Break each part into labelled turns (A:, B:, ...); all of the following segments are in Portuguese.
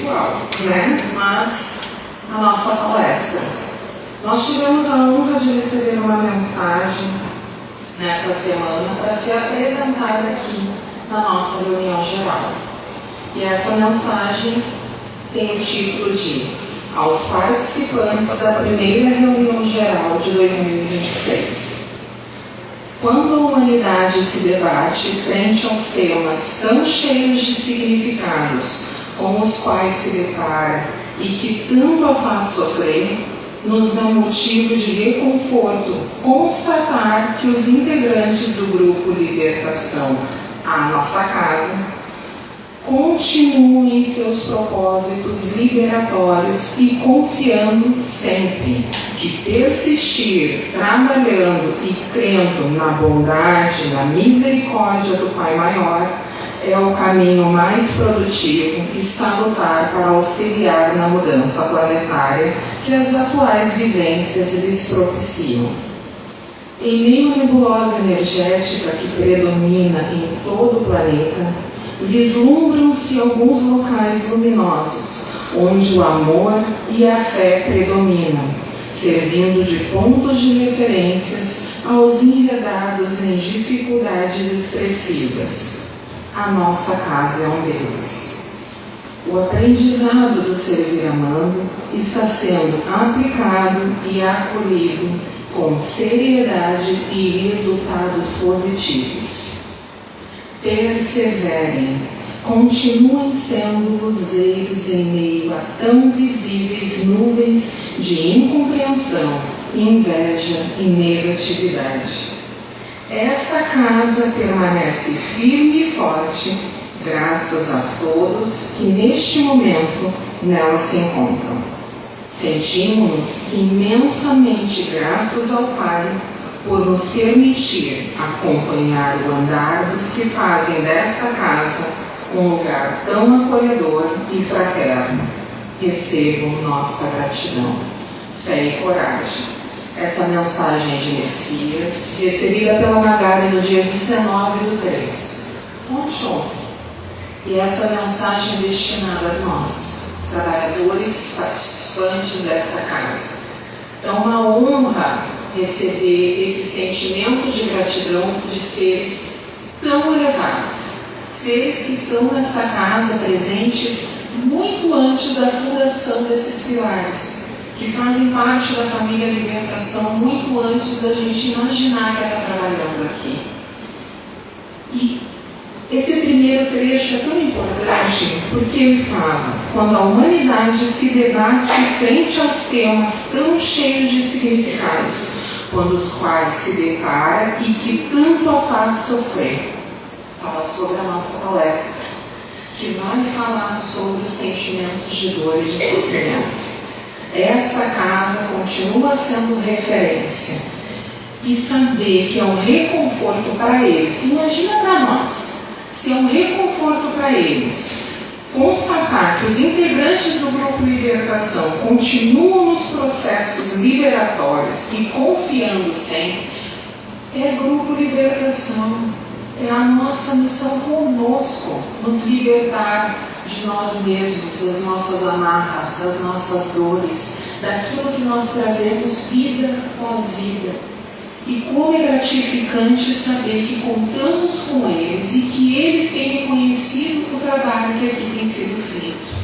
A: virtual, né? Mas a nossa palestra. Nós tivemos a honra de receber uma mensagem nessa semana para ser apresentada aqui na nossa reunião geral. E essa mensagem tem o título de Aos participantes da primeira reunião geral de 2026. Quando a humanidade se debate frente aos temas tão cheios de significados com os quais se depara e que tanto a faz sofrer, nos é motivo de reconforto constatar que os integrantes do grupo Libertação, a nossa casa, continuam em seus propósitos liberatórios e confiando sempre que persistir, trabalhando e crendo na bondade, na misericórdia do Pai Maior é o caminho mais produtivo e salutar para auxiliar na mudança planetária que as atuais vivências lhes propiciam. Em meio à nebulosa energética que predomina em todo o planeta, vislumbram-se alguns locais luminosos, onde o amor e a fé predominam, servindo de pontos de referências aos enredados em dificuldades expressivas. A nossa casa é um deles. O aprendizado do servir amando está sendo aplicado e acolhido com seriedade e resultados positivos. Perseverem, continuem sendo luzeiros em meio a tão visíveis nuvens de incompreensão, inveja e negatividade. Esta casa permanece firme e forte, graças a todos que neste momento nela se encontram. Sentimos-nos imensamente gratos ao Pai por nos permitir acompanhar o andar dos que fazem desta casa um lugar tão acolhedor e fraterno. Recebam nossa gratidão, fé e coragem. Essa mensagem de Messias, recebida pela Magari no dia 19/3, ontem. E essa mensagem é destinada a nós, trabalhadores, participantes desta casa. É uma honra receber esse sentimento de gratidão de seres tão elevados, seres que estão nesta casa presentes muito antes da fundação desses pilares, que fazem parte da família Libertação muito antes da gente imaginar que ela está trabalhando aqui. E esse primeiro trecho é tão importante porque ele fala: quando a humanidade se debate frente aos temas tão cheios de significados, quando os quais se depara e que tanto a faz sofrer. Fala sobre a nossa palestra, que vai falar sobre os sentimentos de dor e de sofrimento. Esta casa continua sendo referência. E saber que é um reconforto para eles. Imagina para nós, se é um reconforto para eles constatar que os integrantes do Grupo Libertação continuam nos processos liberatórios e confiando sempre. É Grupo Libertação, é a nossa missão conosco, nos libertar de nós mesmos, das nossas amarras, das nossas dores, daquilo que nós trazemos vida após vida. E como é gratificante saber que contamos com eles e que eles têm reconhecido o trabalho que aqui tem sido feito.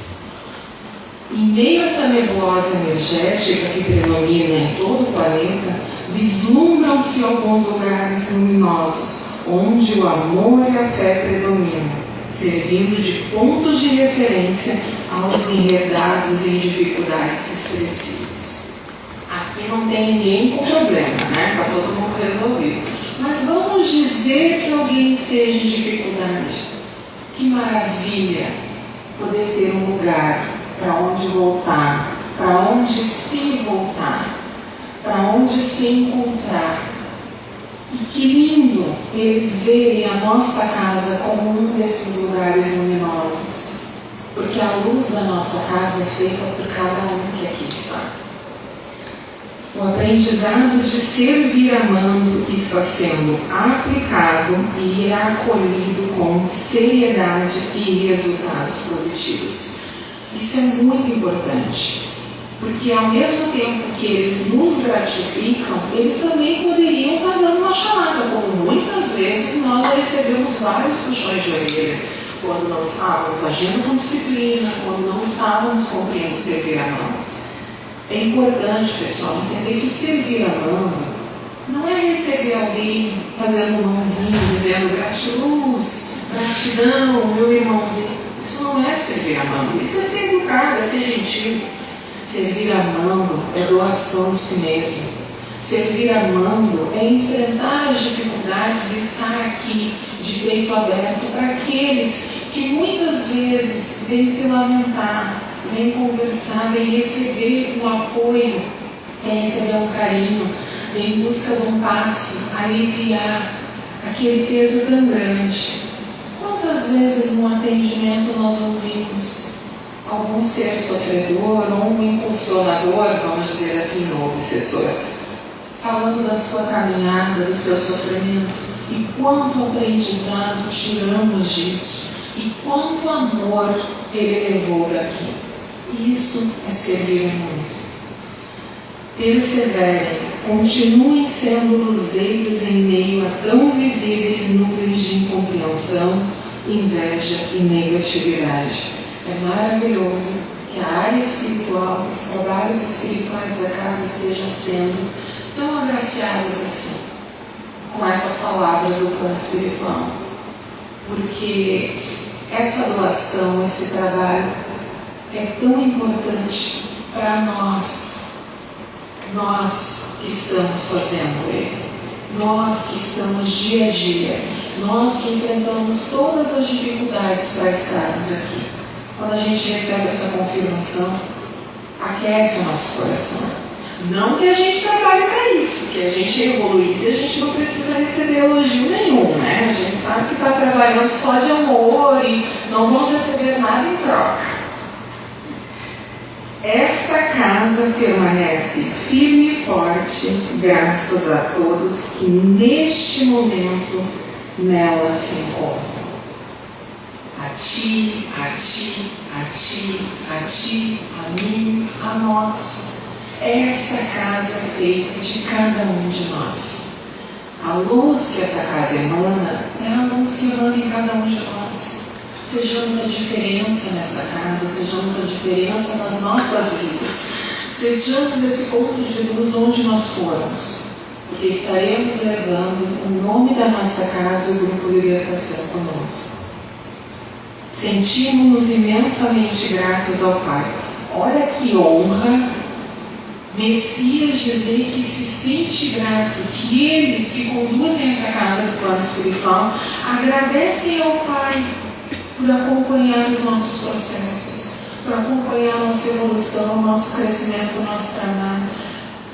A: Em meio a essa nebulosa energética que predomina em todo o planeta, vislumbram-se alguns lugares luminosos, onde o amor e a fé predominam, servindo de pontos de referência aos enredados em dificuldades expressivas. Aqui não tem ninguém com problema, né? Está todo mundo resolvido. Mas vamos dizer que alguém esteja em dificuldade. Que maravilha poder ter um lugar para onde voltar, para onde se voltar, para onde se encontrar. E que lindo eles verem a nossa casa como um desses lugares luminosos, porque a luz da nossa casa é feita por cada um que aqui está. O aprendizado de servir amando está sendo aplicado e é acolhido com seriedade e resultados positivos. Isso é muito importante, porque ao mesmo tempo que eles nos gratificam, eles também poderiam estar dando uma chamada, como muitas vezes nós já recebemos vários puxões de orelha, quando não estávamos agindo com disciplina, quando não estávamos cumprindo servir amando. É importante, pessoal, entender que o servir amando não é receber alguém fazendo mãozinha, dizendo gratiluz, gratidão, meu irmãozinho. Isso não é servir amando, isso é ser educado, é ser gentil. Servir amando é doação de si mesmo. Servir amando é enfrentar as dificuldades e estar aqui de peito aberto para aqueles que muitas vezes vêm se lamentar, vêm conversar, vêm receber um apoio, vêm receber um carinho, vêm em busca de um passe, aliviar aquele peso tão grande. Quantas vezes no atendimento nós ouvimos algum ser sofredor ou um impulsionador, vamos dizer assim, um obsessor, falando da sua caminhada, do seu sofrimento, e quanto aprendizado tiramos disso, e quanto amor ele levou daqui. Isso é servir muito. Perseverem, continuem sendo luzeiros em meio a tão visíveis nuvens de incompreensão, inveja e negatividade. É maravilhoso que a área espiritual, os trabalhos espirituais da casa estejam sendo tão agraciados assim, com essas palavras do plano espiritual. Porque essa doação, esse trabalho é tão importante para nós que estamos fazendo ele, nós que estamos dia a dia, nós que enfrentamos todas as dificuldades para estarmos aqui. Quando a gente recebe essa confirmação, aquece o nosso coração. Não que a gente trabalhe para isso, que a gente é evoluído e a gente não precisa receber elogio nenhum, né? A gente sabe que está trabalhando só de amor e não vamos receber nada em troca. Esta casa permanece firme e forte, graças a todos que neste momento nela se encontram. A ti, a ti, a ti, a ti, a mim, a nós. Essa casa é feita de cada um de nós. A luz que essa casa emana é a luz que emana em cada um de nós. Sejamos a diferença nesta casa, sejamos a diferença nas nossas vidas. Sejamos esse ponto de luz onde nós formos, porque estaremos levando o nome da nossa casa e o Grupo Libertação conosco. Sentimos-nos imensamente gratos ao Pai. Olha que honra Messias dizer que se sente grato, que eles que conduzem essa casa do plano espiritual agradecem ao Pai por acompanhar os nossos processos, por acompanhar a nossa evolução, o nosso crescimento, o nosso trabalho.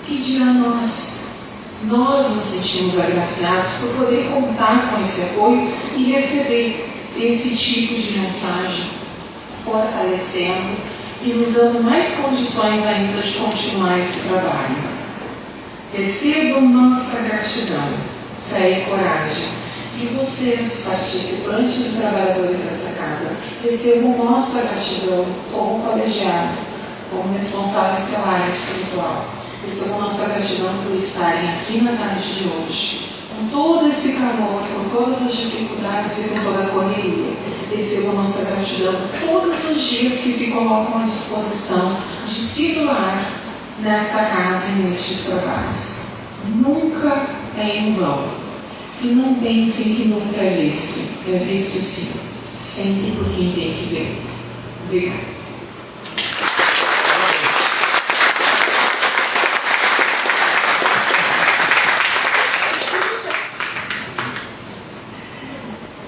A: Que dirá nós? Nós nos sentimos agraciados por poder contar com esse apoio e receber esse tipo de mensagem, fortalecendo e nos dando mais condições ainda de continuar esse trabalho. Recebam nossa gratidão, fé e coragem. E vocês, participantes e trabalhadores dessa casa, recebam nossa gratidão como colegiado, como responsáveis pela área espiritual. Recebam nossa gratidão por estarem aqui na tarde de hoje, com todo esse calor, com todas as dificuldades e com toda a correria. Recebam nossa gratidão todos os dias que se colocam à disposição de se doar nesta casa e nestes trabalhos. Nunca é em vão. E não pensem que nunca é visto sim, sempre por quem tem que ver. Obrigada.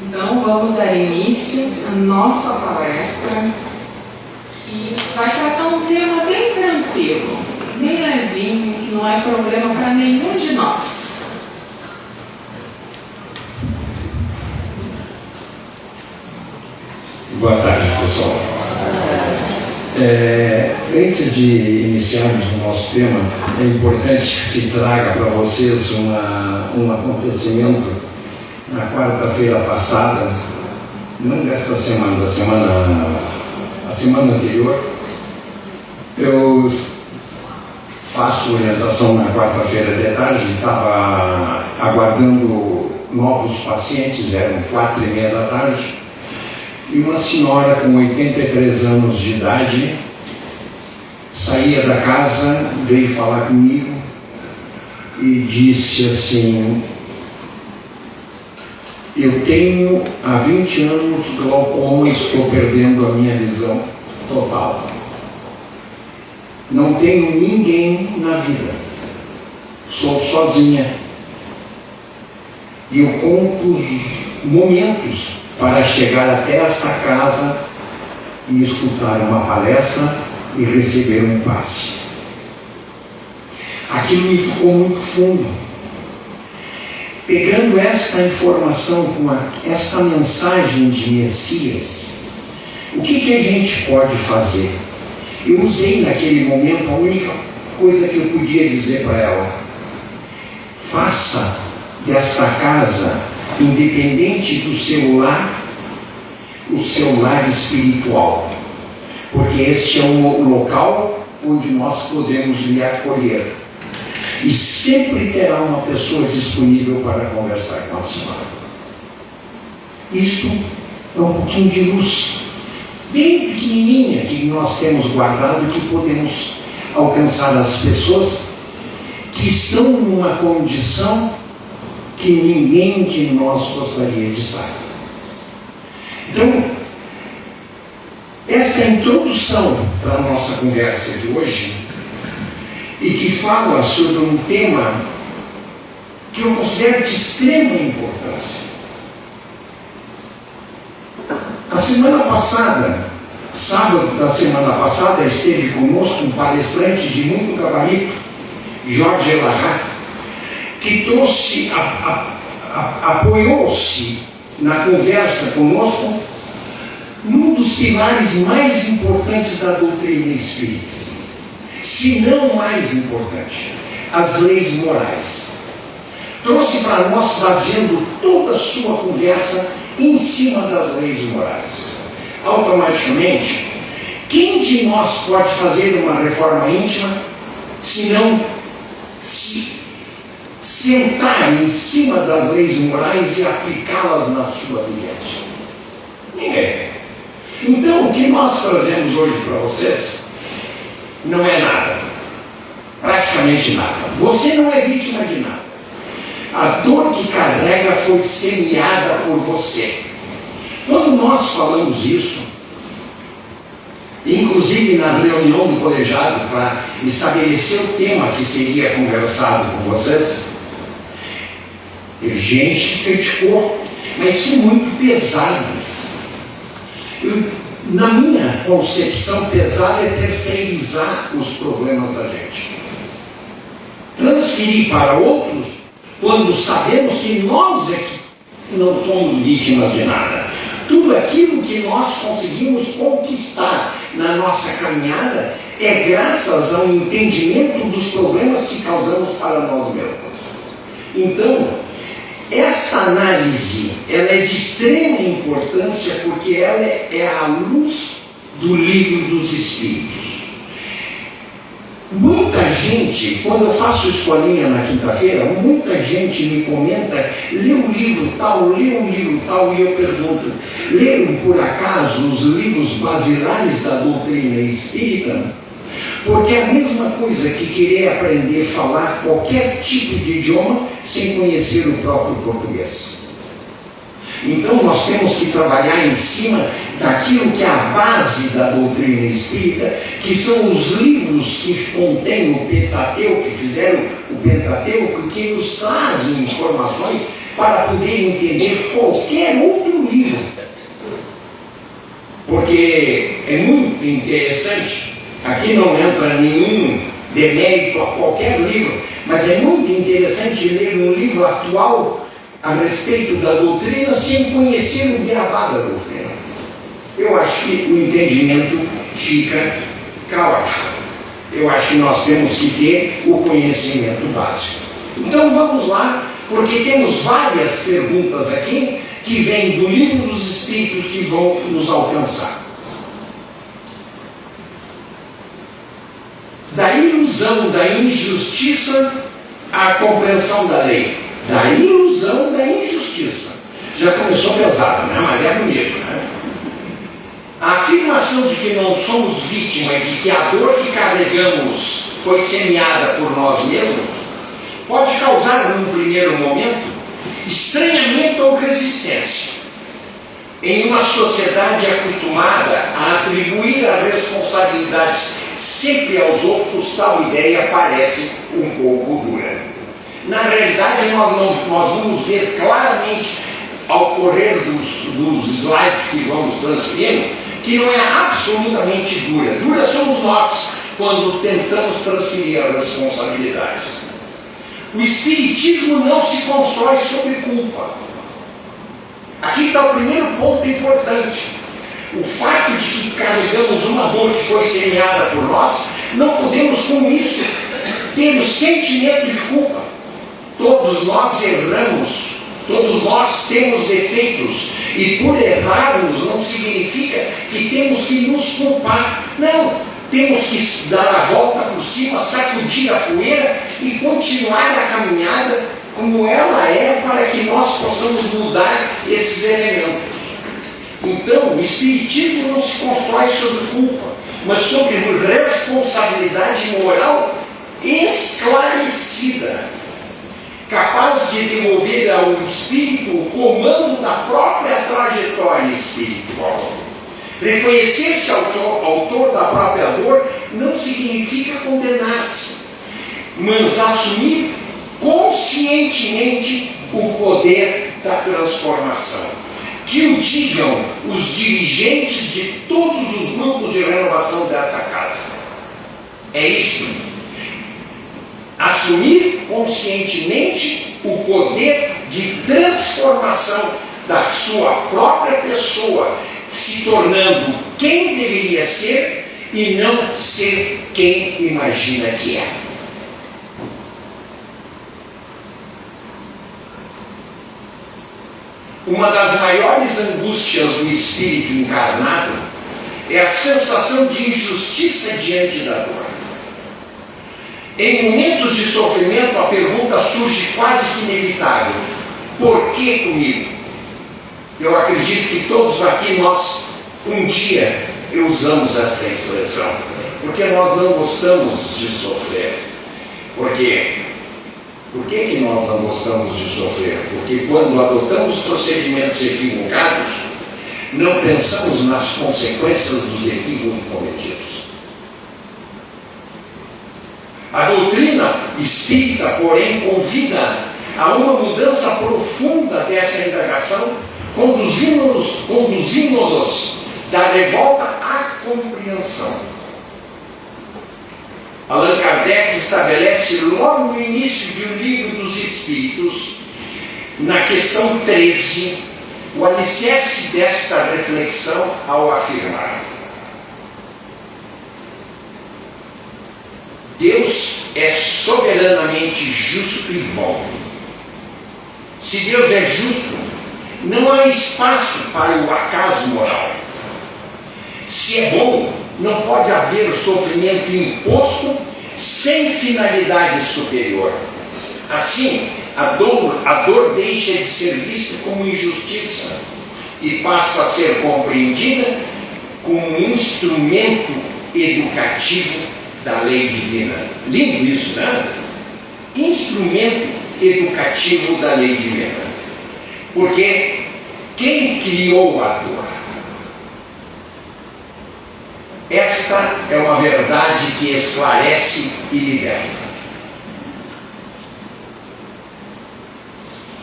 A: Então vamos dar início à nossa palestra, que vai tratar um tema bem tranquilo, bem levinho, que não é problema para nenhum de nós.
B: Boa tarde, pessoal. Antes de iniciarmos o nosso tema, é importante que se traga para vocês um acontecimento na quarta-feira passada, não desta semana, da semana semana anterior, eu faço orientação na quarta-feira de tarde, estava aguardando novos pacientes, eram 4:30 da tarde, e uma senhora com 83 anos de idade saía da casa, veio falar comigo e disse assim: eu tenho há 20 anos glaucoma e estou perdendo a minha visão total. Não tenho ninguém na vida, sou sozinha. E eu conto os momentos para chegar até esta casa e escutar uma palestra e receber um passe. Aquilo me tocou muito fundo. Pegando esta informação com esta mensagem de Messias, o que a gente pode fazer? Eu usei naquele momento a única coisa que eu podia dizer para ela: faça desta casa, independente do seu lar, o seu lar espiritual, porque este é um local onde nós podemos lhe acolher. E sempre terá uma pessoa disponível para conversar com a senhora. Isto é um pouquinho de luz, bem pequenininha, que nós temos guardado, que podemos alcançar as pessoas que estão numa condição que ninguém de nós gostaria de estar. Então, esta introdução para a nossa conversa de hoje, e que fala sobre um tema que eu considero de extrema importância. A semana passada, sábado da semana passada, esteve conosco um palestrante de muito gabarito, Jorge Larrat, que trouxe, apoiou-se na conversa conosco num dos pilares mais importantes da doutrina espírita, se não mais importante, as leis morais. Trouxe para nós, baseando toda a sua conversa em cima das leis morais. Automaticamente, quem de nós pode fazer uma reforma íntima se não se sentar em cima das leis morais e aplicá-las na sua vivência? Ninguém. Então, o que nós trazemos hoje para vocês não é nada, praticamente nada. Você não é vítima de nada. A dor que carrega foi semeada por você. Quando nós falamos isso, inclusive na reunião do colegiado, para estabelecer o tema que seria conversado com vocês, teve gente que criticou, mas foi muito pesado. Na minha concepção, pesado é terceirizar os problemas da gente. Transferir para outros, quando sabemos que nós é que não somos vítimas de nada. Tudo aquilo que nós conseguimos conquistar na nossa caminhada é graças ao entendimento dos problemas que causamos para nós mesmos. Então, essa análise, ela é de extrema importância, porque ela é a luz do livro dos Espíritos. Muita gente, quando eu faço escolinha na quinta-feira, muita gente me comenta: lê um livro tal, lê um livro tal, e eu pergunto: leram por acaso os livros basilares da doutrina espírita? Porque é a mesma coisa que querer aprender a falar qualquer tipo de idioma sem conhecer o próprio português. Então nós temos que trabalhar em cima daquilo que é a base da doutrina espírita, que são os livros que contêm o Pentateuco, que fizeram o Pentateuco, que nos trazem informações para poder entender qualquer outro livro. Porque é muito interessante, aqui não entra nenhum demérito a qualquer livro, mas é muito interessante ler um livro atual a respeito da doutrina sem conhecer o beabá da doutrina. Eu acho que o entendimento fica caótico. Eu acho que nós temos que ter o conhecimento básico. Então vamos lá, porque temos várias perguntas aqui que vêm do Livro dos Espíritos que vão nos alcançar. ilusão da injustiça à compreensão da lei. Da ilusão da injustiça. Já começou pesado, né? Mas é bonito, né? A afirmação de que não somos vítimas, de que a dor que carregamos foi semeada por nós mesmos, pode causar, num primeiro momento, estranhamento ou resistência. Em uma sociedade acostumada a atribuir as responsabilidades sempre aos outros, tal ideia parece um pouco dura. Na realidade, nós vamos ver claramente, ao correr dos slides que vamos transferindo, que não é absolutamente dura. Dura somos nós quando tentamos transferir as responsabilidades. O Espiritismo não se constrói sobre culpa. Aqui está o primeiro ponto importante. O fato de que carregamos uma dor que foi semeada por nós, não podemos com isso ter o sentimento de culpa. Todos nós erramos, todos nós temos defeitos, e por errarmos não significa que temos que nos culpar. Não, temos que dar a volta por cima, sacudir a poeira e continuar a caminhada como ela é, para que nós possamos mudar esses elementos. Então, o Espiritismo não se constrói sobre culpa, mas sobre responsabilidade moral esclarecida, capaz de devolver ao espírito o comando da própria trajetória espiritual. Reconhecer-se autor da própria dor não significa condenar-se, mas assumir conscientemente o poder da transformação. Que o digam os dirigentes de todos os grupos de renovação desta casa. É isto. Assumir conscientemente o poder de transformação da sua própria pessoa, se tornando quem deveria ser e não ser quem imagina que é. Uma das maiores angústias do espírito encarnado é a sensação de injustiça diante da dor. Em momentos de sofrimento, a pergunta surge quase que inevitável: por que comigo? Eu acredito que todos aqui nós, um dia, usamos essa expressão, porque nós não gostamos de sofrer. Por quê? Por que nós não gostamos de sofrer? Porque quando adotamos procedimentos equivocados, não pensamos nas consequências dos equívocos cometidos. A doutrina espírita, porém, convida a uma mudança profunda dessa indagação, conduzindo-nos da revolta à compreensão. Allan Kardec estabelece logo no início de O Livro dos Espíritos, na questão 13, o alicerce desta reflexão ao afirmar: Deus é soberanamente justo e bom. Se Deus é justo, não há espaço para o acaso moral. Se é bom, não pode haver sofrimento imposto sem finalidade superior. Assim, a dor deixa de ser vista como injustiça e passa a ser compreendida como um instrumento educativo da lei divina. Lindo isso, né? Instrumento educativo da lei divina. Porque quem criou a dor? Esta é uma verdade que esclarece e liberta.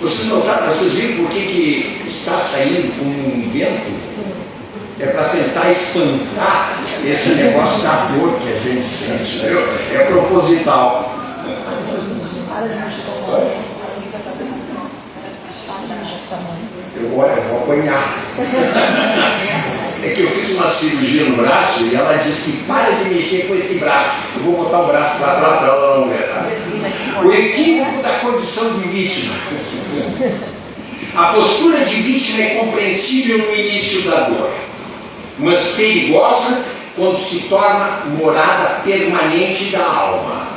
B: Vocês viram por que está saindo como um vento? É para tentar espantar esse negócio da dor que a gente sente. É proposital. Eu vou apanhar. É que eu fiz uma cirurgia no braço e ela disse que para de mexer com esse braço. Eu vou botar o braço para trás para ela não ver. Tá? O equívoco da condição de vítima. A postura de vítima é compreensível no início da dor, mas perigosa quando se torna morada permanente da alma.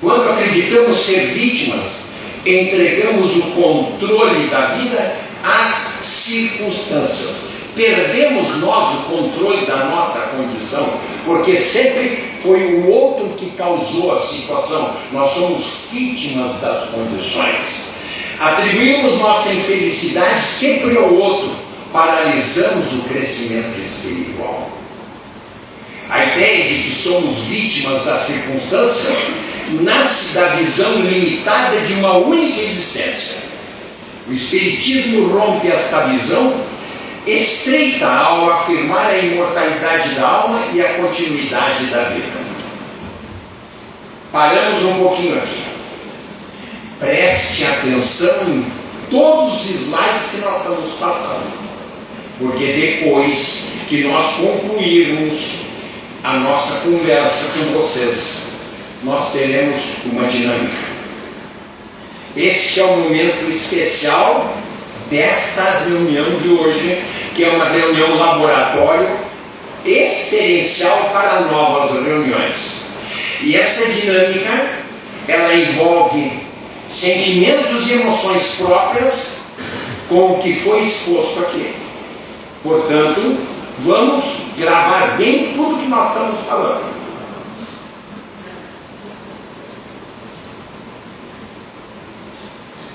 B: Quando acreditamos ser vítimas, entregamos o controle da vida às circunstâncias. Perdemos nós o controle da nossa condição, porque sempre foi o outro que causou a situação. Nós somos vítimas das condições. Atribuímos nossa infelicidade sempre ao outro, paralisamos o crescimento espiritual. A ideia de que somos vítimas das circunstâncias nasce da visão limitada de uma única existência. O Espiritismo rompe esta visão, estreita ao afirmar a imortalidade da alma e a continuidade da vida. Paramos um pouquinho aqui. Preste atenção em todos os slides que nós estamos passando, porque depois que nós concluirmos a nossa conversa com vocês, nós teremos uma dinâmica. Este é o momento especial desta reunião de hoje, que é uma reunião laboratório experiencial para novas reuniões. E essa dinâmica, ela envolve sentimentos e emoções próprias com o que foi exposto aqui. Portanto, vamos gravar bem tudo que nós estamos falando.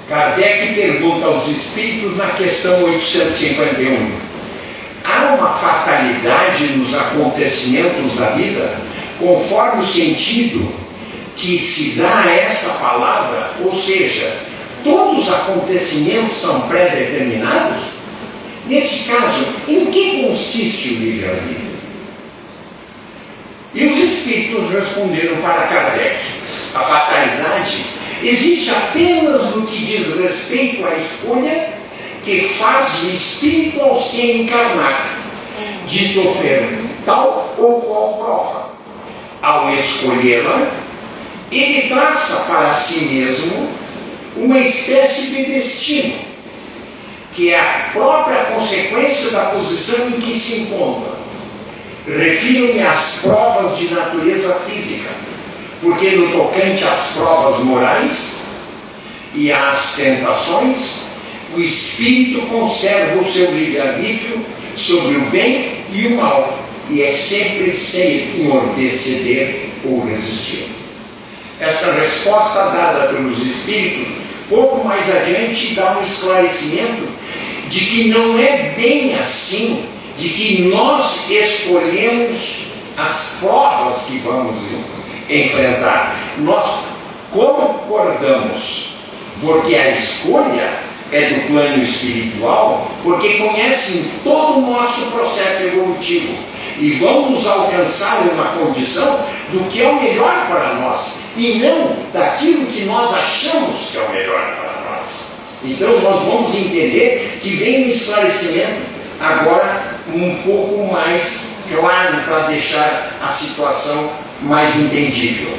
B: Kardec pergunta aos espíritos na questão 851: há uma fatalidade nos acontecimentos da vida, conforme o sentido que se dá a essa palavra? Ou seja, todos os acontecimentos são pré-determinados? Nesse caso, em que consiste o livre-arbítrio? E os espíritos responderam para Kardec: a fatalidade existe apenas no que diz respeito à escolha que faz o espírito ao se encarnar, de sofrer tal ou qual prova. Ao escolhê-la, ele traça para si mesmo uma espécie de destino, que é a própria consequência da posição em que se encontra. Refiro-me às provas de natureza física, porque no tocante às provas morais e às tentações, o espírito conserva o seu livre-arbítrio sobre o bem e o mal, e é sempre sem ceder ou resistir. Esta resposta dada pelos espíritos, pouco mais adiante, dá um esclarecimento de que não é bem assim, de que nós escolhemos as provas que vamos enfrentar. Nós concordamos, porque a escolha é do plano espiritual, porque conhecem todo o nosso processo evolutivo e vão nos alcançar uma condição do que é o melhor para nós e não daquilo que nós achamos que é o melhor para nós. Então nós vamos entender que vem um esclarecimento agora um pouco mais claro para deixar a situação mais entendível.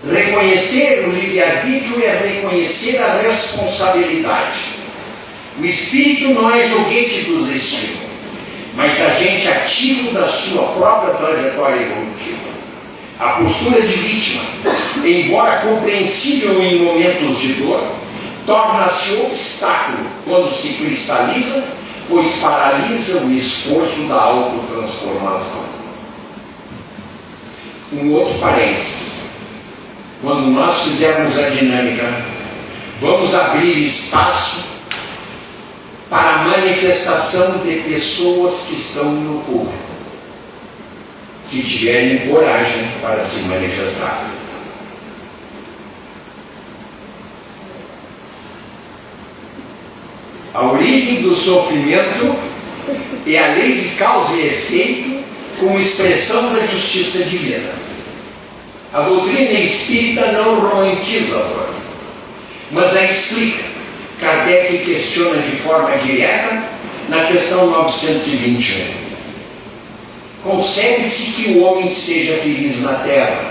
B: Reconhecer o livre-arbítrio é reconhecer a responsabilidade. O espírito não é joguete do destino, mas agente ativo da sua própria trajetória evolutiva. A postura de vítima, embora compreensível em momentos de dor, torna-se obstáculo quando se cristaliza, pois paralisa o esforço da autotransformação. Um outro parênteses. Quando nós fizermos a dinâmica, vamos abrir espaço para a manifestação de pessoas que estão no público, se tiverem coragem para se manifestar. A origem do sofrimento é a lei de causa e efeito como expressão da justiça divina. A doutrina espírita não romantiza a dor, mas a explica. Kardec questiona de forma direta na questão 921. Concebe-se que o homem seja feliz na Terra,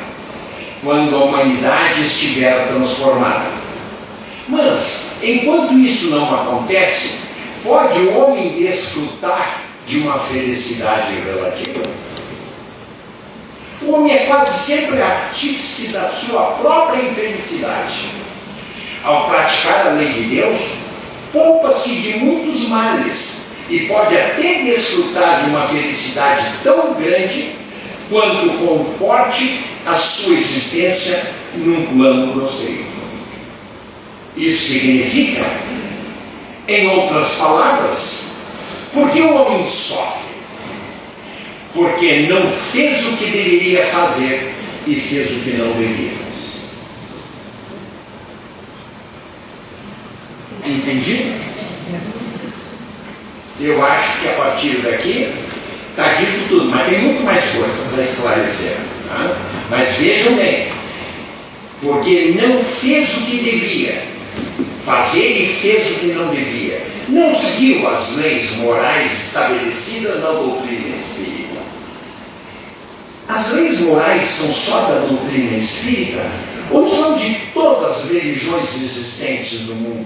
B: quando a humanidade estiver transformada. Mas, enquanto isso não acontece, Pode o homem desfrutar de uma felicidade relativa? O homem é quase sempre artífice da sua própria infelicidade. Ao praticar a lei de Deus, poupa-se de muitos males e pode até desfrutar de uma felicidade tão grande quanto comporte a sua existência num plano grosseiro. Isso significa, em outras palavras, por que o homem sofre? Porque não fez o que deveria fazer e fez o que não deveria. Entendido? Eu acho que a partir daqui está dito tudo, mas tem muito mais coisa para esclarecer. Tá? Mas vejam bem, porque não fez o que devia fazer e fez o que não devia. Não seguiu as leis morais estabelecidas na doutrina espírita. As leis morais são só da doutrina espírita ou são de todas as religiões existentes no mundo?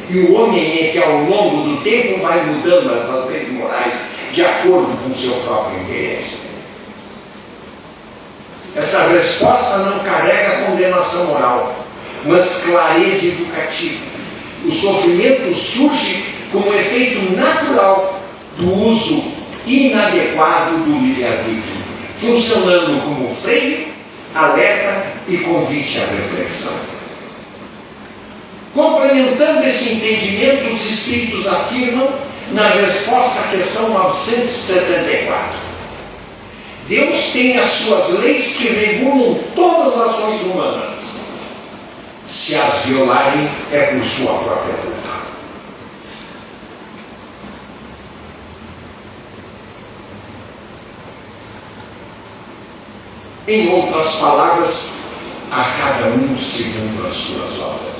B: E o homem é que ao longo do tempo vai mudando essas leis morais de acordo com o seu próprio interesse. Essa resposta não carrega condenação moral, mas clareza educativa. O sofrimento surge como efeito natural do uso inadequado do livre-arbítrio, funcionando como freio, alerta e convite à reflexão. Complementando esse entendimento, os espíritos afirmam na resposta à questão 964. Deus tem as suas leis que regulam todas as ações humanas. Se as violarem, é por sua própria culpa. Em outras palavras, a cada um segundo as suas obras.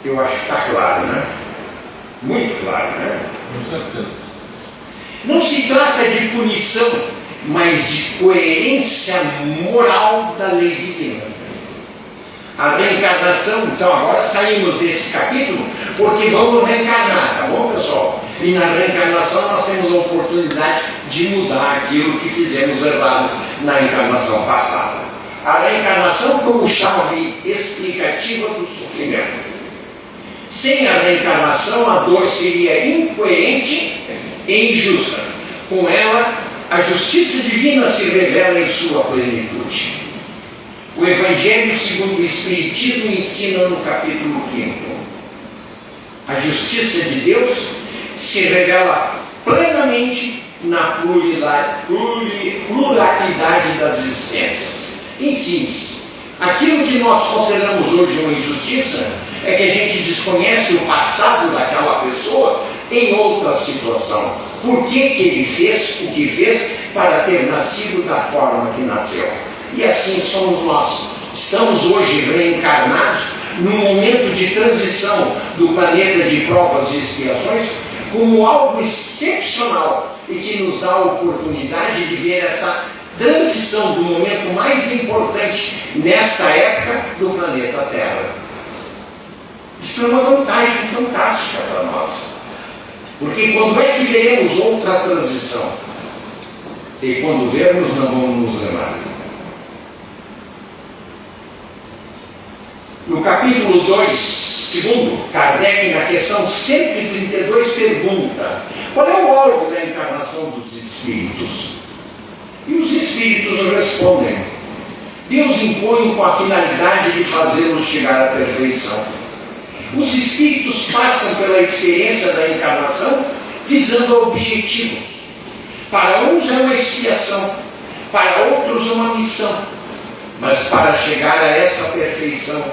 B: Eu acho que está claro, né? Muito claro, né?
C: Com certeza.
B: Não se trata de punição, mas de coerência moral da lei divina. A reencarnação, então agora saímos desse capítulo porque vamos reencarnar, tá bom, pessoal? E na reencarnação nós temos a oportunidade de mudar aquilo que fizemos errado na encarnação passada. A reencarnação como chave explicativa do sofrimento. Sem a reencarnação, a dor seria incoerente e injusta. Com ela, a justiça divina se revela em sua plenitude. O Evangelho segundo o Espiritismo ensina no capítulo 5. A justiça de Deus se revela plenamente na pluralidade das existências. Em síntese, aquilo que nós consideramos hoje uma injustiça é que a gente desconhece o passado daquela pessoa em outra situação. Por que ele fez o que fez para ter nascido da forma que nasceu? E assim somos nós. Estamos hoje reencarnados num momento de transição do planeta de provas e expiações como algo excepcional e que nos dá a oportunidade de ver esta transição do momento mais importante nesta época do planeta Terra. Isso é uma vantagem fantástica para nós. Porque quando é que veremos outra transição? E quando vermos, não vamos nos lembrar. No capítulo 2, segundo, Kardec, na questão 132, pergunta: qual é o alvo da encarnação dos espíritos? E os espíritos respondem: Deus impõe com a finalidade de fazê-los chegar à perfeição. Os espíritos passam pela experiência da encarnação visando objetivos. Para uns é uma expiação, para outros uma missão. Mas para chegar a essa perfeição,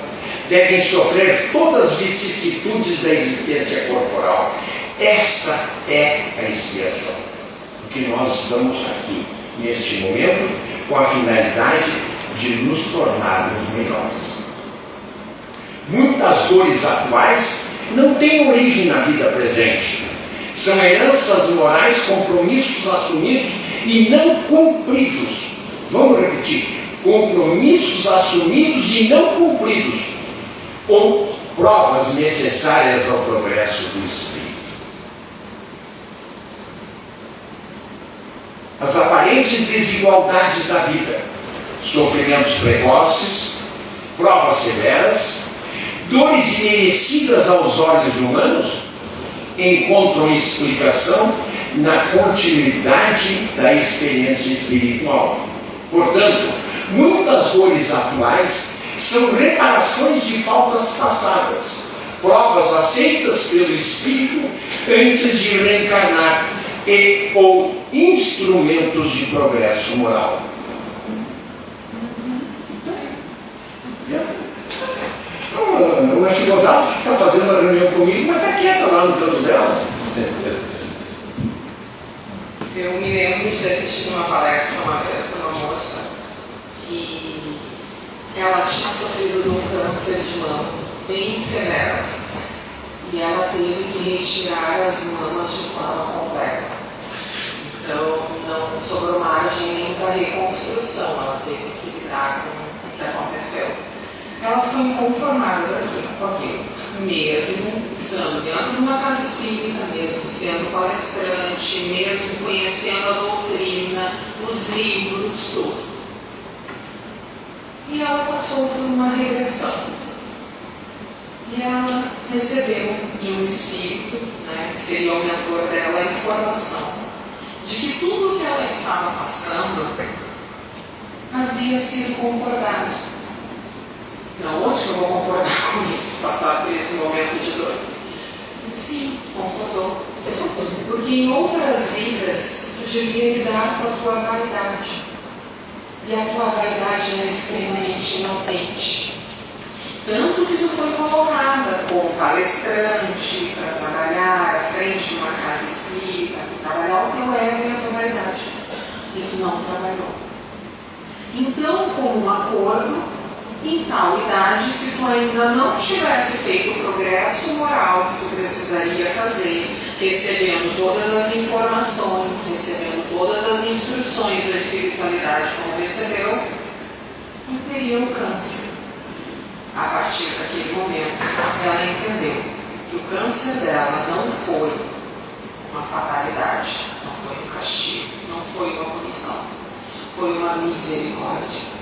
B: devem sofrer todas as vicissitudes da existência corporal. Esta é a expiação. Que nós estamos aqui, neste momento, com a finalidade de nos tornarmos melhores. Muitas dores atuais não têm origem na vida presente. São heranças morais, compromissos assumidos e não cumpridos. Vamos repetir: compromissos assumidos e não cumpridos, ou provas necessárias ao progresso do espírito. as aparentes desigualdades da vida, sofrimentos precoces, provas severas, dores merecidas aos olhos humanos, encontram explicação na continuidade da experiência espiritual. Portanto, muitas dores atuais são reparações de faltas passadas, provas aceitas pelo espírito antes de reencarnar ou instrumentos de progresso moral. Uma filosofia que está fazendo uma reunião comigo, mas está quieta lá no canto dela.
A: Eu me lembro de ter assistido uma palestra uma vez de uma moça e ela tinha sofrido de um câncer de mama bem severo e ela teve que retirar as mamas de forma completa. Então não sobrou margem nem para reconstrução, ela teve que lidar com o que aconteceu. Ela foi inconformada com aquilo, mesmo estando dentro de uma casa espírita, mesmo sendo palestrante, mesmo conhecendo a doutrina, os livros, tudo. E ela passou por uma regressão. E ela recebeu de um espírito, que seria o mentor dela, a informação de que tudo o que ela estava passando havia sido concordado. Não, hoje eu vou concordar com isso, passar por esse momento de dor. Sim, concordou. Porque em outras vidas, tu devia lidar com a tua vaidade. E a tua vaidade era extremamente inocente. Tanto que tu foi colocada como palestrante para trabalhar à frente de uma casa espírita, para trabalhar o teu ego e a tua vaidade. E tu não trabalhou. Então, como um acordo, em tal idade, se tu ainda não tivesse feito o progresso moral que tu precisaria fazer, recebendo todas as informações, recebendo todas as instruções da espiritualidade como recebeu, tu teria o câncer. A partir daquele momento, ela entendeu que o câncer dela não foi uma fatalidade, não foi um castigo, não foi uma punição, foi uma misericórdia.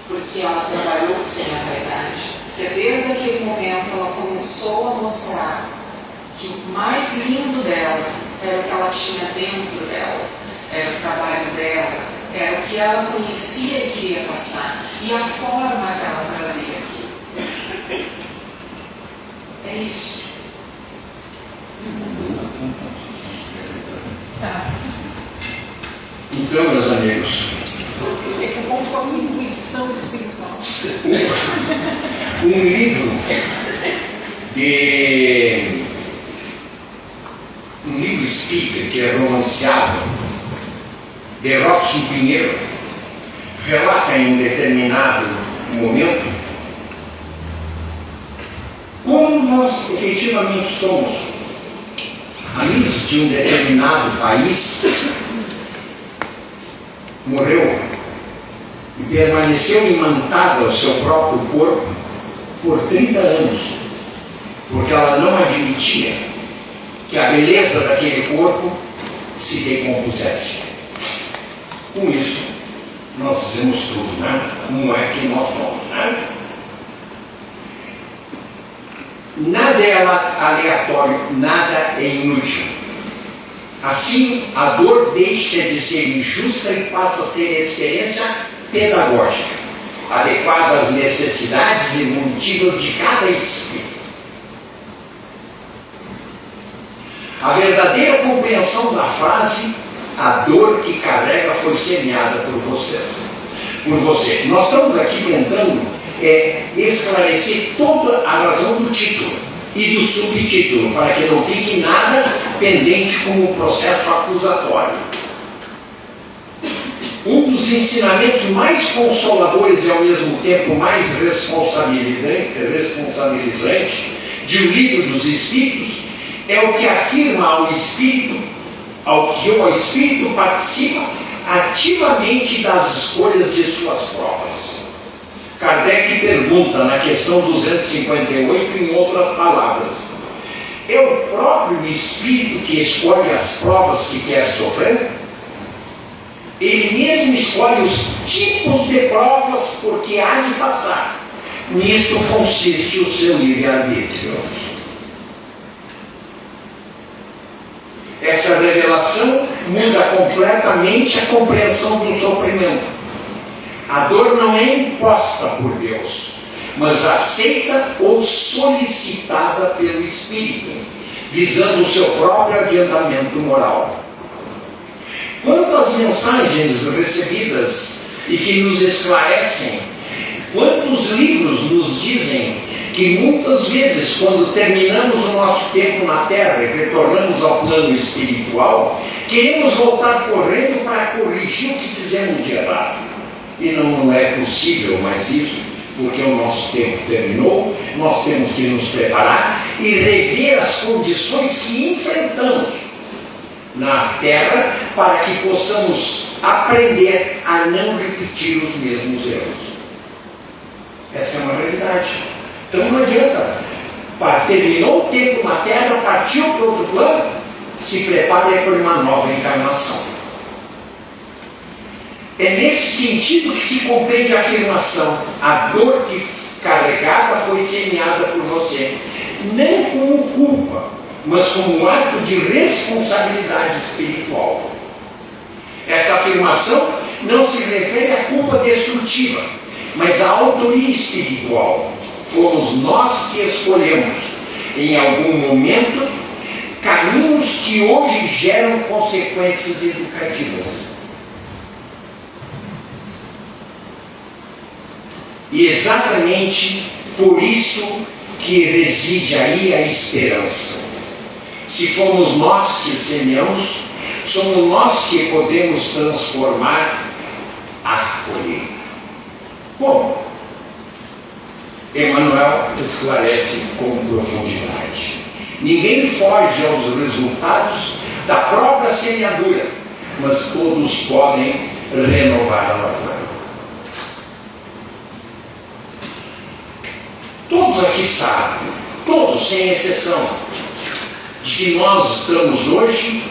A: Porque ela trabalhou sem a vaidade. Porque desde aquele momento ela começou a mostrar que o mais lindo dela era o que ela tinha dentro dela, era o trabalho dela, era o que ela conhecia e queria passar, e a forma que ela trazia aqui. É isso.
B: Então, meus amigos,
C: é que eu conto a intuição espiritual.
B: Um livro espírita que é romanceado, de Robson Pinheiro, relata em um determinado momento como nós efetivamente somos amigos de um determinado país. Morreu e permaneceu imantada ao seu próprio corpo por 30 anos, porque ela não admitia que a beleza daquele corpo se decompusesse. Com isso, nós fizemos tudo, né? Como é que nós somos, né? Nada é aleatório, nada é inútil. Assim, a dor deixa de ser injusta e passa a ser experiência pedagógica, adequada às necessidades evolutivas de cada espírito. A verdadeira compreensão da frase, a dor que carrega foi semeada por você. Nós estamos aqui tentando esclarecer toda a razão do título e do subtítulo, para que não fique nada pendente como processo acusatório. Um dos ensinamentos mais consoladores e ao mesmo tempo mais responsabilizante de O Livro dos Espíritos é o que afirma que o Espírito participa ativamente das escolhas de suas provas. Kardec pergunta na questão 258, em outras palavras: é o próprio Espírito que escolhe as provas que quer sofrer? Ele mesmo escolhe os tipos de provas porque há de passar. Nisto consiste o seu livre-arbítrio. Essa revelação muda completamente a compreensão do sofrimento. A dor não é imposta por Deus, mas aceita ou solicitada pelo Espírito, visando o seu próprio adiantamento moral. Quanto às mensagens recebidas e que nos esclarecem, quantos livros nos dizem que muitas vezes, quando terminamos o nosso tempo na Terra e retornamos ao plano espiritual, queremos voltar correndo para corrigir o que fizemos de errado. E não é possível mais isso, porque o nosso tempo terminou, nós temos que nos preparar e rever as condições que enfrentamos na Terra para que possamos aprender a não repetir os mesmos erros. Essa é uma realidade. Então não adianta. Terminou o tempo na Terra, partiu para outro plano, se prepare para uma nova encarnação. É nesse sentido que se compreende a afirmação: a dor que carregada foi semeada por você, não como culpa, mas como um ato de responsabilidade espiritual. Esta afirmação não se refere à culpa destrutiva, mas à autoria espiritual. Fomos nós que escolhemos, em algum momento, caminhos que hoje geram consequências educativas. E exatamente por isso que reside aí a esperança. Se fomos nós que semeamos, somos nós que podemos transformar a colheita. Como? Emmanuel esclarece com profundidade. Ninguém foge aos resultados da própria semeadura, mas todos podem renovar a lavoura. Todos aqui sabem, todos sem exceção, de que nós estamos hoje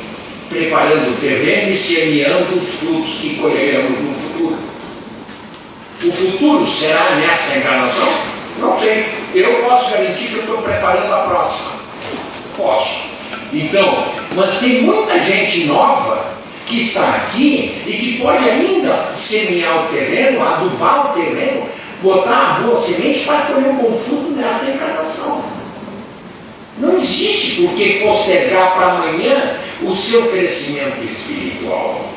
B: preparando o terreno e semeando os frutos que colheremos no futuro. O futuro será nessa encarnação? Não sei. Eu posso garantir que eu estou preparando a próxima. Posso. Então, mas tem muita gente nova que está aqui e que pode ainda semear o terreno, adubar o terreno, botar a boa semente para colher um bom fruto nessa encarnação. Não existe por que postergar para amanhã o seu crescimento espiritual.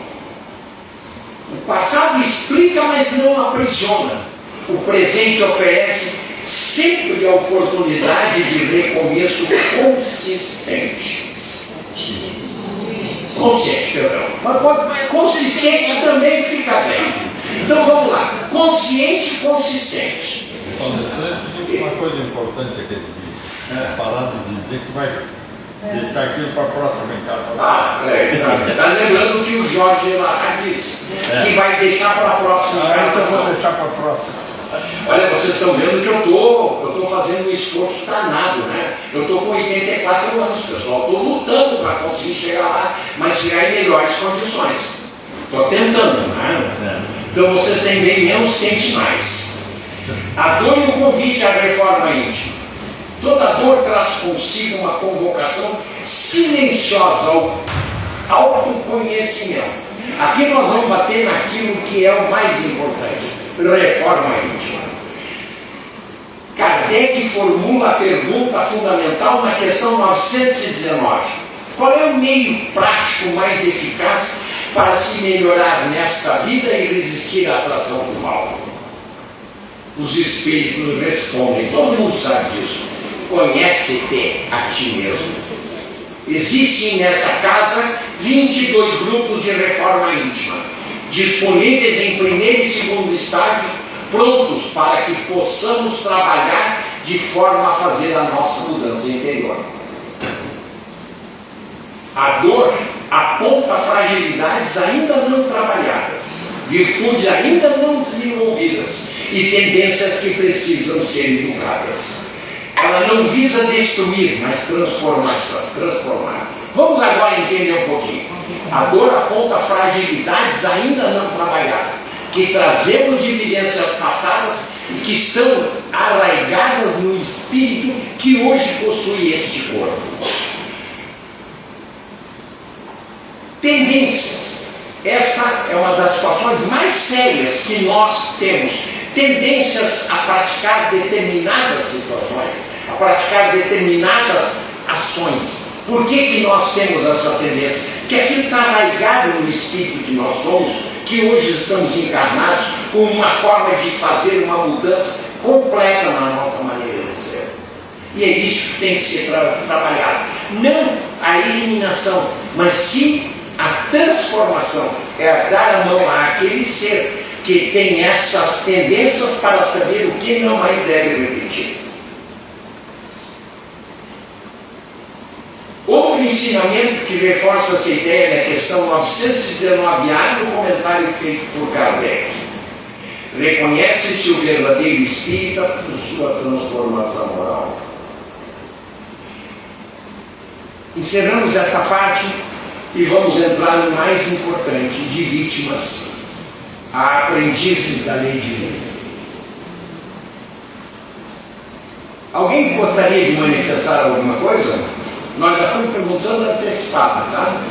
B: O passado explica, mas não aprisiona. O presente oferece sempre a oportunidade de recomeço consistente. Consciente, perdão. Mas consistente também fica bem. Então vamos lá. Consciente e consistente.
D: Uma coisa importante que ele diz, parar de dizer que vai deixar aquilo para a próxima encarnação.
B: Está lembrando que o Jorge Larra disse que vai deixar para a próxima encarnação.
D: Então vou deixar para a próxima.
B: Olha, vocês estão vendo que eu estou fazendo um esforço danado, né? Eu estou com 84 anos, pessoal. Estou lutando para conseguir chegar lá, mas chegar em melhores condições. Estou tentando, né? Então vocês têm bem menos, tente mais. A dor e o convite à reforma íntima. Toda dor traz consigo uma convocação silenciosa ao autoconhecimento. Aqui nós vamos bater naquilo que é o mais importante. Reforma íntima. Kardec formula a pergunta fundamental na questão 919. Qual é o meio prático mais eficaz para se melhorar nesta vida e resistir à atração do mal? Os espíritos respondem, todo mundo sabe disso. Conhece-te a ti mesmo. Existem nesta casa 22 grupos de reforma íntima, disponíveis em primeiro e segundo estágio, prontos para que possamos trabalhar de forma a fazer a nossa mudança interior. A dor aponta fragilidades ainda não trabalhadas, virtudes ainda não desenvolvidas e tendências que precisam ser educadas. Ela não visa destruir, mas transformar. Vamos agora entender um pouquinho. A dor aponta fragilidades ainda não trabalhadas, que trazemos de vivências passadas e que estão arraigadas no espírito que hoje possui este corpo. Tendências. Esta é uma das situações mais sérias que nós temos. Tendências a praticar determinadas situações, a praticar determinadas ações. Por que nós temos essa tendência? Porque aquilo está arraigado no espírito que nós somos, que hoje estamos encarnados com uma forma de fazer uma mudança completa na nossa maneira de ser. E é isso que tem que ser trabalhado. Não a eliminação, mas sim a transformação. É dar a mão àquele ser que tem essas tendências para saber o que não mais deve repetir. Outro ensinamento que reforça essa ideia na questão 919A no comentário feito por Kardec. Reconhece-se o verdadeiro espírita por sua transformação moral. Encerramos esta parte e vamos entrar no mais importante, de vítimas a aprendizes da lei divina. Alguém gostaria de manifestar alguma coisa? Nós já estamos perguntando antecipado, tá?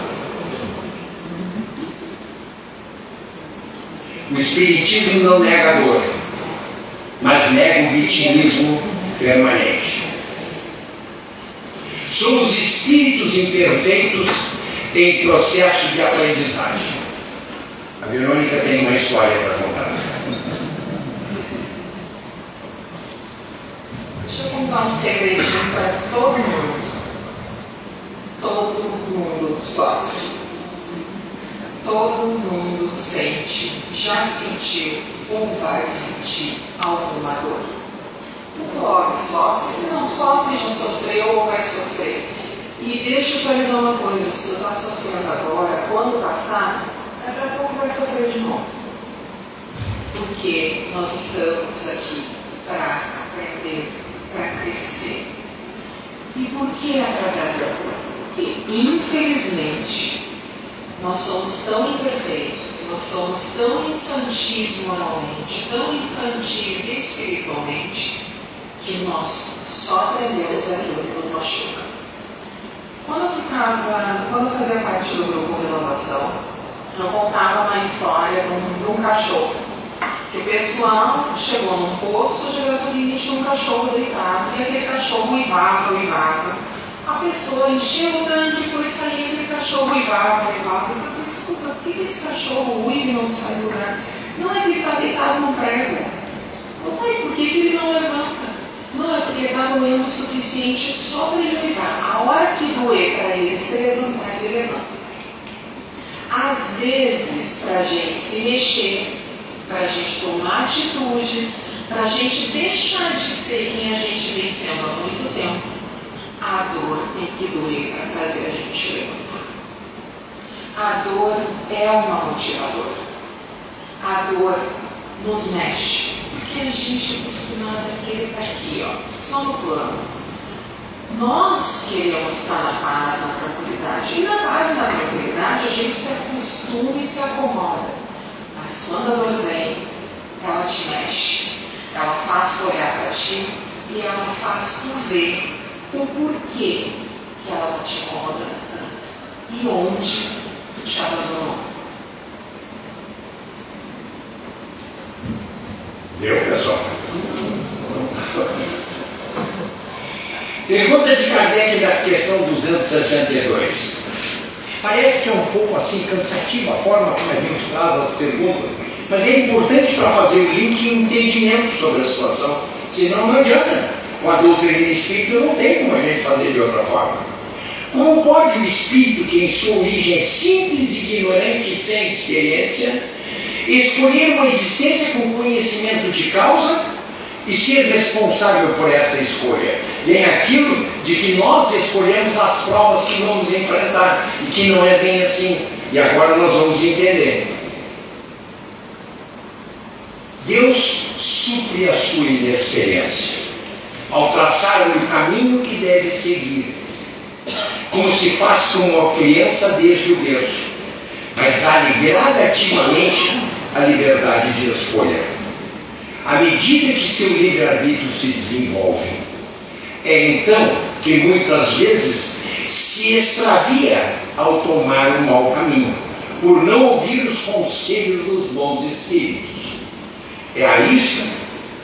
B: O Espiritismo não nega a dor, mas nega o vitimismo permanente. Somos espíritos imperfeitos em processo de aprendizagem. A Verônica tem uma história para contar.
A: Deixa eu contar um segredinho para todo mundo. Todo mundo sofre. Todo mundo sente, já sentiu ou vai sentir alguma dor. O Clóvis sofre, se não sofre, já sofreu ou vai sofrer. E deixa eu te avisar uma coisa, se tu está sofrendo agora, quando passar, daqui a pouco vai sofrer de novo. Porque nós estamos aqui para aprender, para crescer. E por que através da dor? Porque, infelizmente, nós somos tão imperfeitos, nós somos tão infantis moralmente, tão infantis espiritualmente, que nós só aprendemos aquilo que nos machuca. Quando eu fazia parte do grupo Renovação, eu contava uma história de um cachorro. Que o pessoal chegou num posto de gasolina e tinha um cachorro deitado, e aquele cachorro uivava. A pessoa encheu o tanque e foi sair, aquele cachorro uivava. Eu falei, escuta, por que esse cachorro uiva e não sai do lugar? Não é que ele está deitado num prego. Não é, por que ele não levanta? Não, é porque está doendo o suficiente só para ele uivar. A hora que doer para ele se levantar, ele levanta. Às vezes, para a gente se mexer, para a gente tomar atitudes, para a gente deixar de ser quem a gente vem sendo há muito tempo, a dor tem que doer para fazer a gente levantar. A dor é uma motivadora. A dor nos mexe. Porque a gente é acostumado a querer estar aqui, ó, só no plano. Nós queremos estar na paz, na tranquilidade. E na paz e na tranquilidade a gente se acostuma e se acomoda. Mas quando a dor vem, ela te mexe. Ela faz tu olhar para ti e ela faz tu ver o porquê que ela está te incomodando tanto. E onde tu te abandonou.
B: Deu, pessoal? Pergunta de Kardec da questão 262. Parece que é um pouco assim cansativa a forma como a gente traz as perguntas, mas é importante para fazer o link e o entendimento sobre a situação. Senão não adianta. Com a doutrina espírita não tem como a gente fazer de outra forma. Como pode o espírito, que em sua origem é simples, ignorante e sem experiência, escolher uma existência com conhecimento de causa e ser responsável por essa escolha? Vem aquilo de que nós escolhemos as provas que vamos enfrentar e que não é bem assim. E agora nós vamos entender. Deus supre a sua inexperiência ao traçar o caminho que deve seguir, como se faz com uma criança desde o berço. dá-lhe gradativamente a liberdade de escolha. À medida que seu livre-arbítrio se desenvolve, é então que muitas vezes se extravia ao tomar o mau caminho, por não ouvir os conselhos dos bons espíritos. É a isso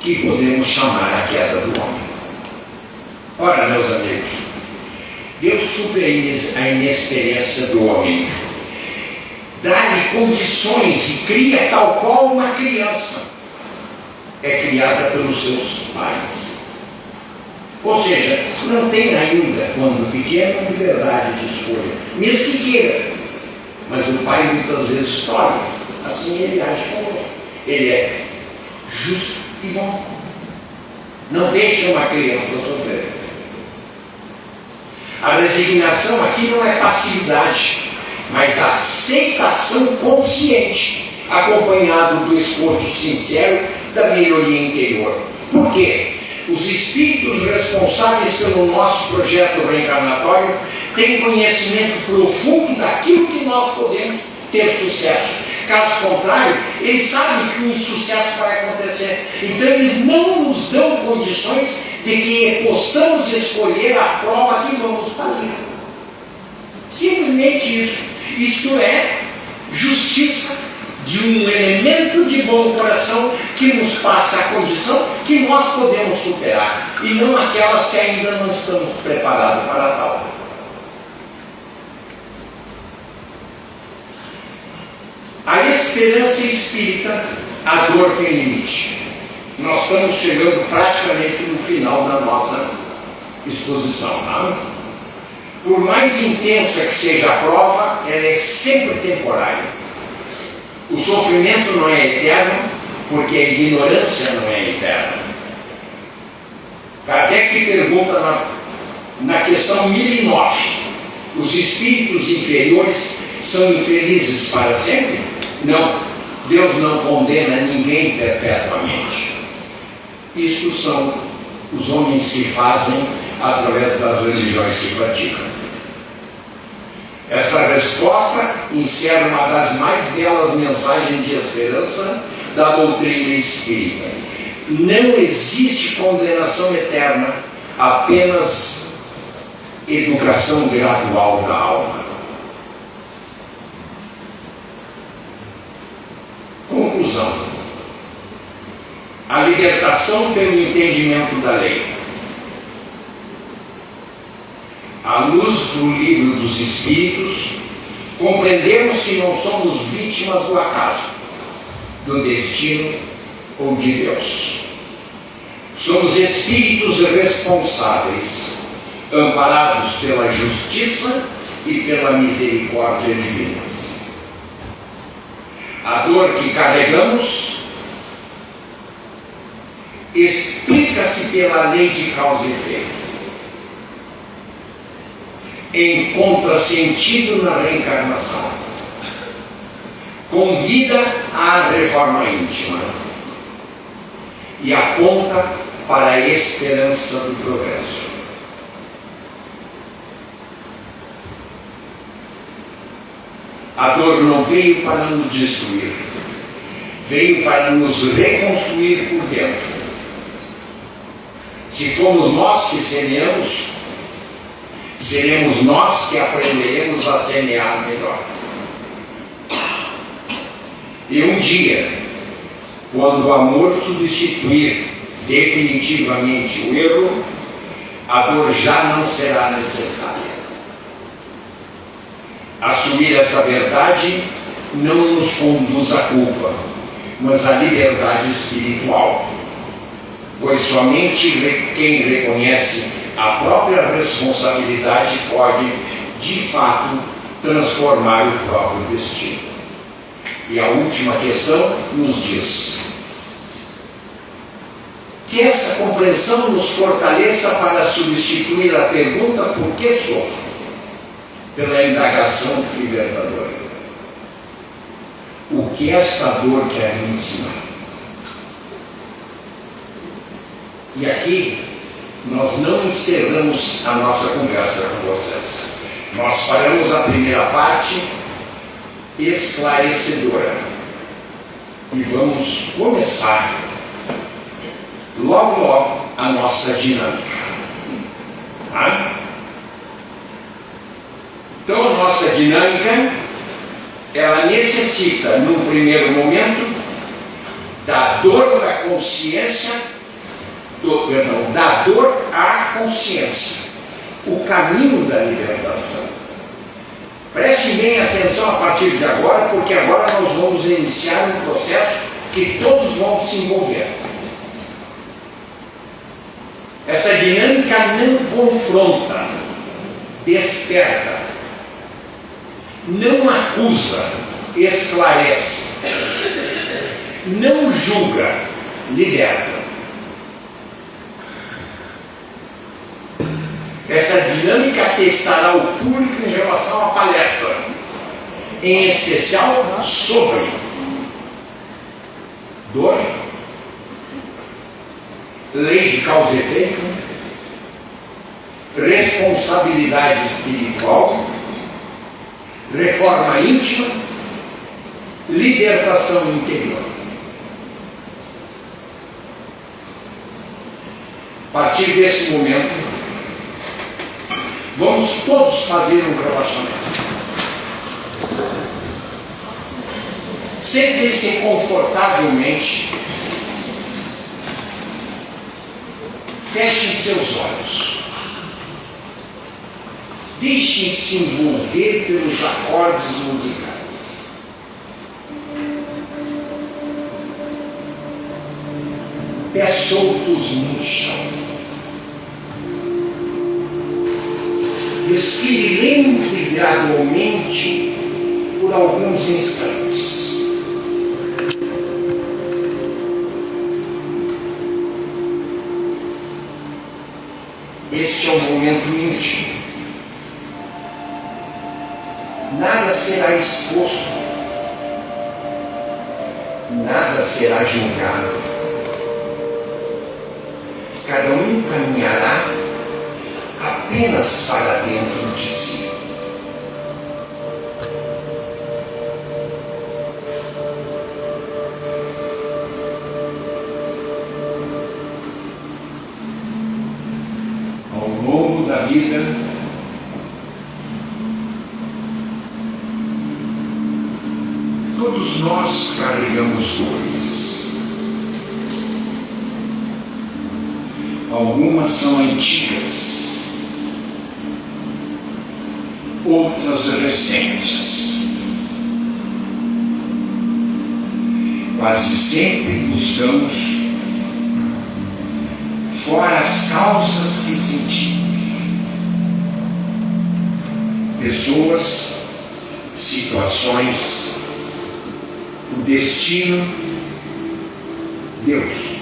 B: que podemos chamar a queda do homem. Ora, meus amigos, Deus supre a inexperiência do homem, dá-lhe condições e cria tal qual uma criança é criada pelos seus pais. Ou seja, não tem ainda, quando pequeno, liberdade de escolha, mesmo que queira. Mas o pai muitas vezes escolhe. Assim ele age conosco. Ele é justo e bom. Não deixa uma criança sofrer. A resignação aqui não é passividade, mas aceitação consciente, acompanhado do esforço sincero da melhoria interior. Por quê? Os espíritos responsáveis pelo nosso projeto reencarnatório têm conhecimento profundo daquilo que nós podemos ter sucesso. Caso contrário, eles sabem que o insucesso vai acontecer. Então eles não nos dão condições de que possamos escolher a prova que vamos fazer. Simplesmente isso. Isto é justiça de um elemento de bom coração que nos passa a condição que nós podemos superar, e não aquelas que ainda não estamos preparados para tal. A esperança espírita, a dor tem limite. Nós estamos chegando praticamente no final da nossa exposição. Não? Por mais intensa que seja a prova, ela é sempre temporária. O sofrimento não é eterno, porque a ignorância não é eterna. Kardec pergunta na questão 1009: os espíritos inferiores são infelizes para sempre? Não, Deus não condena ninguém perpetuamente. Isto são os homens que fazem através das religiões que praticam. Esta resposta encerra uma das mais belas mensagens de esperança da doutrina espírita. Não existe condenação eterna, apenas educação gradual da alma. Conclusão: a libertação pelo entendimento da lei. À luz do livro dos Espíritos, compreendemos que não somos vítimas do acaso, do destino ou de Deus. Somos espíritos responsáveis, amparados pela justiça e pela misericórdia divinas. A dor que carregamos explica-se pela lei de causa e efeito. Encontra sentido na reencarnação. Convida à reforma íntima e aponta para a esperança do progresso. A dor não veio para nos destruir, veio para nos reconstruir por dentro. Se fomos nós que semeamos, seremos nós que aprenderemos a semear melhor. E um dia, quando o amor substituir definitivamente o erro, a dor já não será necessária. Assumir essa verdade não nos conduz à culpa, mas à liberdade espiritual, pois somente quem reconhece a própria responsabilidade pode, de fato, transformar o próprio destino. E a última questão nos diz que essa compreensão nos fortaleça para substituir a pergunta por que sofro, pela indagação libertadora. O que esta dor quer me ensinar? E aqui nós não encerramos a nossa conversa com vocês. Nós paramos a primeira parte esclarecedora. E vamos começar logo a nossa dinâmica. Tá? Então a nossa dinâmica, ela necessita, no primeiro momento, da dor da consciência, da dor à consciência, o caminho da libertação. Preste bem atenção a partir de agora, porque agora nós vamos iniciar um processo que todos vão se envolver. Essa dinâmica não confronta, desperta, não acusa, esclarece, não julga, liberta. Essa dinâmica testará o público em relação à palestra, em especial sobre dor, lei de causa e efeito, responsabilidade espiritual, reforma íntima, libertação interior. A partir desse momento, vamos todos fazer um relaxamento. Sente-se confortavelmente. Fechem seus olhos. Deixem-se envolver pelos acordes musicais. Pés soltos no chão. Respire lento e gradualmente por alguns instantes. Este é um momento íntimo. Nada será exposto. Nada será julgado. Cada um caminhará apenas para dentro de si. Ao longo da vida, todos nós carregamos dores. Algumas são antigas, outras recentes. Quase sempre buscamos fora as causas que sentimos. Pessoas, situações, o destino, Deus.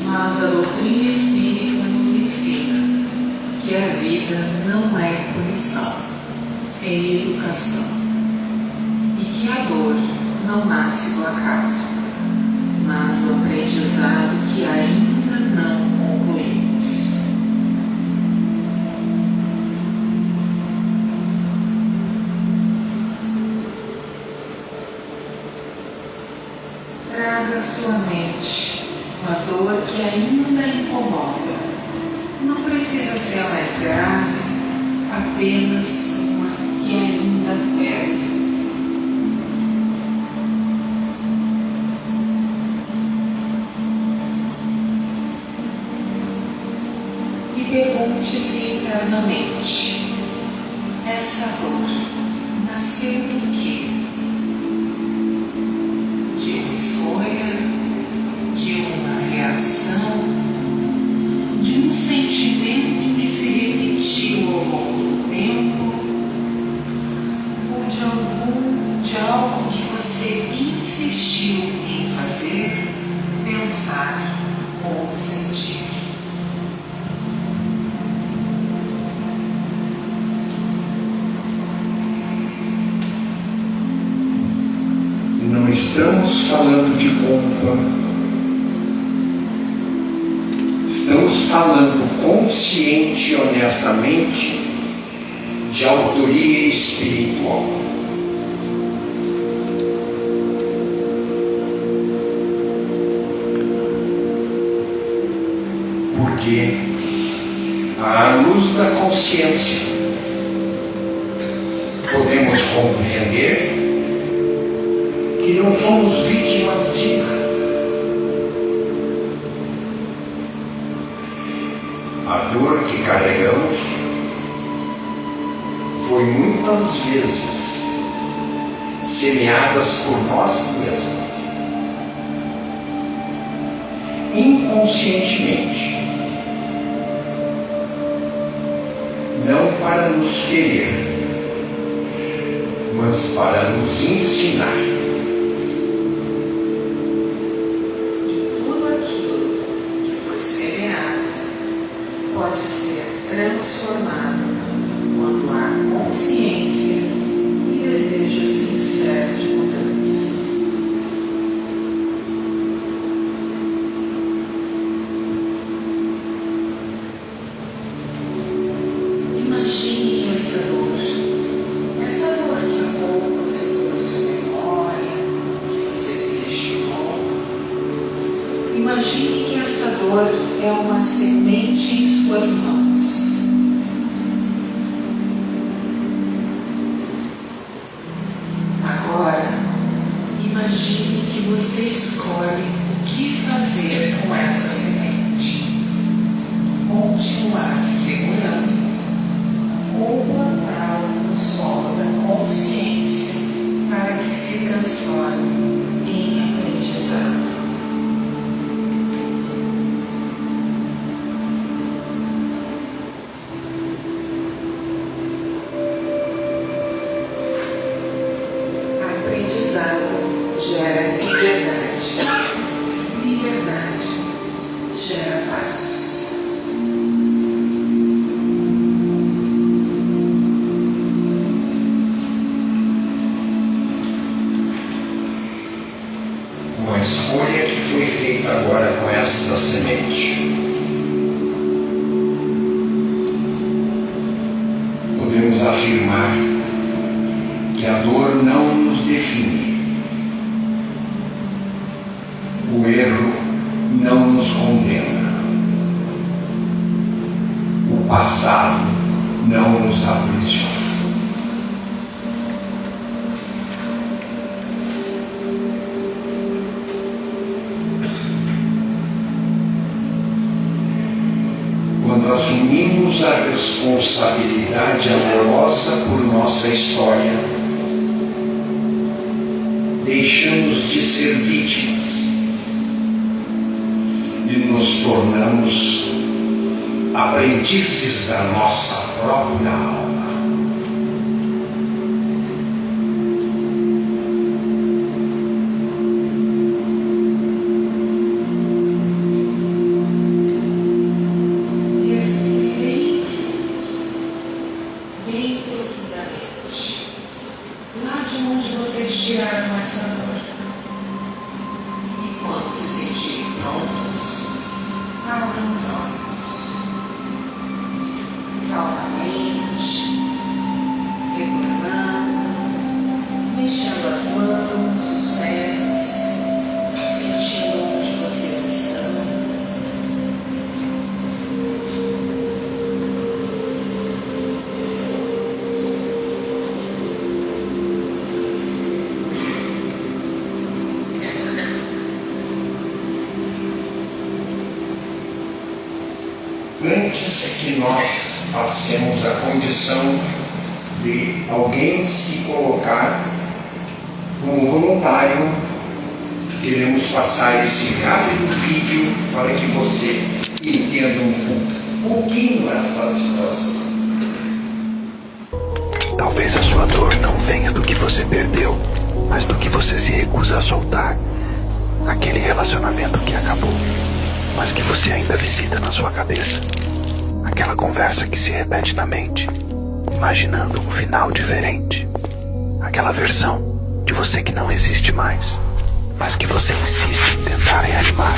A: Mas a doutrina espírita nos ensina que a vida não é punição, é educação, e que a dor não nasce do acaso, mas do aprendizado que ainda não concluímos. Traga à sua mente uma dor que ainda incomoda. Não precisa ser a mais grave, apenas uma que ainda pesa. E pergunte-se internamente: essa dor nasceu do quê? De uma escolha? De uma reação? De um sentimento que se repetiu ao longo do tempo? Ou de algo que você insistiu em fazer, pensar ou sentir?
B: Não estamos falando de culpa. Estamos falando consciente e honestamente de autoria espiritual. Porque, à luz da consciência, podemos compreender que não somos vítimas de nada. A dor que carregamos foi muitas vezes semeadas por nós mesmos, inconscientemente, não para nos ferir, mas para nos ensinar.
A: Tudo aquilo que foi semeado pode ser transformado quando há consciência e desejo sincero de mudança. Imagine que essa dor que há pouco você trouxe à memória, que você se questionou, imagine que essa dor é uma semente em suas mãos. Agora, imagine que você escolhe o que fazer com essa semente. Continuar segurando ou plantá-la no solo da consciência para que se transforme em aprendizado. Aprendizado gera liberdade. Liberdade gera paz.
B: Uma escolha que foi feita agora com esta semente. Podemos afirmar que a dor não nos define. O erro não nos condena. O passado não nos aprisiona. Quando assumimos a responsabilidade amorosa por nossa história, deixamos de ser vítimas e nos tornamos aprendizes da nossa própria alma.
A: Respire bem profundamente. Lá de onde vocês tiraram essa dor. E quando se sentirem prontos, abram os olhos. Calmamente, retornando, mexendo as mãos, os pés, sentindo onde vocês estão.
B: Antes que nós passemos a condição de alguém se colocar como voluntário, queremos passar esse rápido vídeo para que você entenda um pouquinho esta situação.
E: Talvez a sua dor não venha do que você perdeu, mas do que você se recusa a soltar. Aquele relacionamento que acabou, mas que você ainda visita na sua cabeça. Aquela conversa que se repete na mente, imaginando um final diferente. Aquela versão de você que não existe mais, mas que você insiste em tentar reanimar.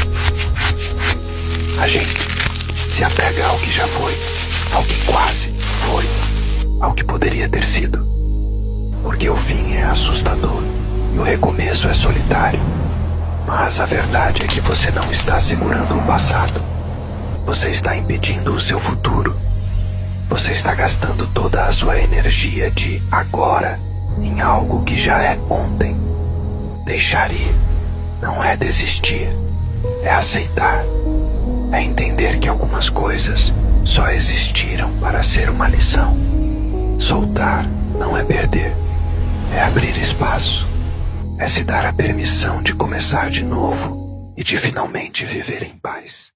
E: A gente se apega ao que já foi, ao que quase foi. ao que poderia ter sido. Porque o fim é assustador e o recomeço é solitário. Mas a verdade é que você não está segurando o passado. Você está impedindo o seu futuro. Você está gastando toda a sua energia de agora em algo que já é ontem. Deixar ir não é desistir, é aceitar. É entender que algumas coisas só existiram para ser uma lição. Soltar não é perder, é abrir espaço. É se dar a permissão de começar de novo e de finalmente viver em paz.